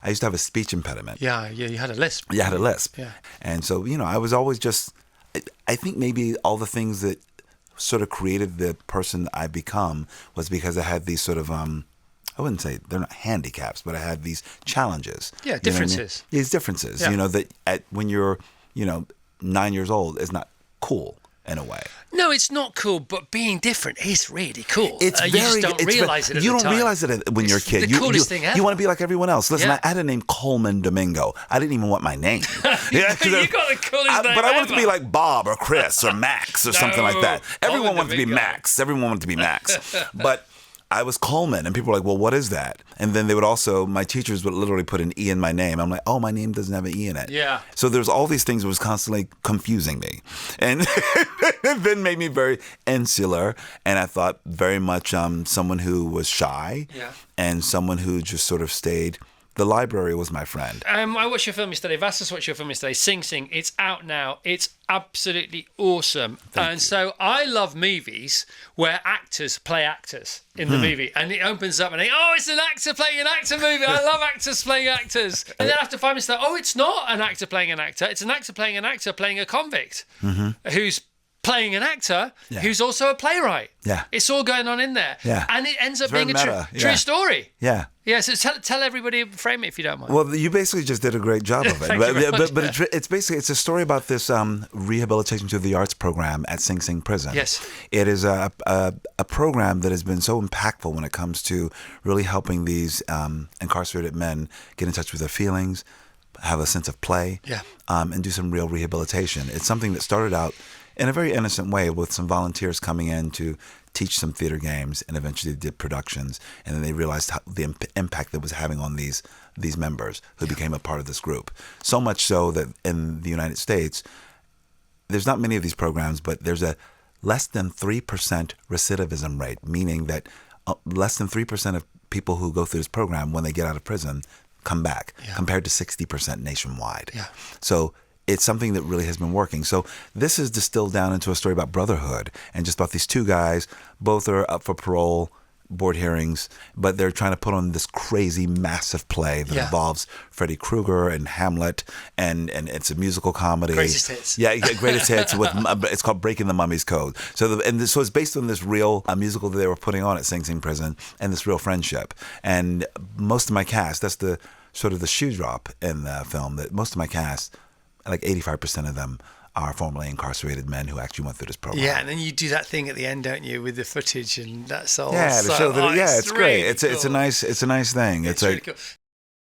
I used to have a speech impediment. Yeah, you had a lisp. Yeah, I had a lisp. Yeah. And so, I was always just, I think maybe all the things that sort of created the person I've become was because I had these sort of, I wouldn't say they're not handicaps, but I had these challenges. Yeah, You know what I mean? differences. These differences, Yeah. that when you're, 9 years old is not cool in a way. No, it's not cool, but being different is really cool. It's you just don't realize it at You the don't time. realize it when you're a kid. The coolest thing ever. You want to be like everyone else. Listen, Yeah. I had a name Colman Domingo. I didn't even want my name. You got the coolest name But I wanted to ever. be like Bob or Chris or Max or something like that. Everyone wanted to be Max. Everyone wanted to be Max. But I was Colman, and people were like, well, what is that? And then they would also, my teachers would literally put an E in my name. I'm like, oh, my name doesn't have an E in it. Yeah. So there's all these things that was constantly confusing me. And it then made me very insular. And I thought very much someone who was shy and someone who just sort of stayed. The library was my friend. I watched your film yesterday. Vastus watched your film yesterday. Sing Sing. It's out now. It's absolutely awesome. Thank you. So I love movies where actors play actors in the movie. And it opens up and it's an actor playing an actor movie. I love actors playing actors. And then after 5 minutes, it's not an actor playing an actor. It's an actor playing a convict who's playing an actor who's also a playwright. Yeah. It's all going on in there. Yeah. And it ends up It's very being a meta. true story. Yeah. Yeah, so tell everybody, frame it if you don't mind. Well, you basically just did a great job of it. Thank you very much. But it's a story about this rehabilitation through the arts program at Sing Sing Prison. Yes. It is a program that has been so impactful when it comes to really helping these incarcerated men get in touch with their feelings, have a sense of play, and do some real rehabilitation. It's something that started out in a very innocent way with some volunteers coming in to teach some theater games, and eventually did productions, and then they realized the impact that was having on these members who became a part of this group. So much so that in the United States, there's not many of these programs, but there's a less than 3% recidivism rate, meaning that less than 3% of people who go through this program, when they get out of prison, come back, compared to 60% nationwide. Yeah. So it's something that really has been working. So this is distilled down into a story about brotherhood and just about these two guys. Both are up for parole, board hearings, but they're trying to put on this crazy, massive play that involves Freddy Krueger and Hamlet, and it's a musical comedy. Greatest hits. Yeah, greatest hits. It's called Breaking the Mummy's Code. So so it's based on this real musical that they were putting on at Sing Sing Prison, and this real friendship. And most of my cast, that's the sort of the shoe drop in the film, that most of my cast, like 85% of them, are formerly incarcerated men who actually went through this program. Yeah, and then you do that thing at the end, don't you, with the footage, and that's all. Yeah, to show that. It's really great. It's cool. a nice thing. It's really cool.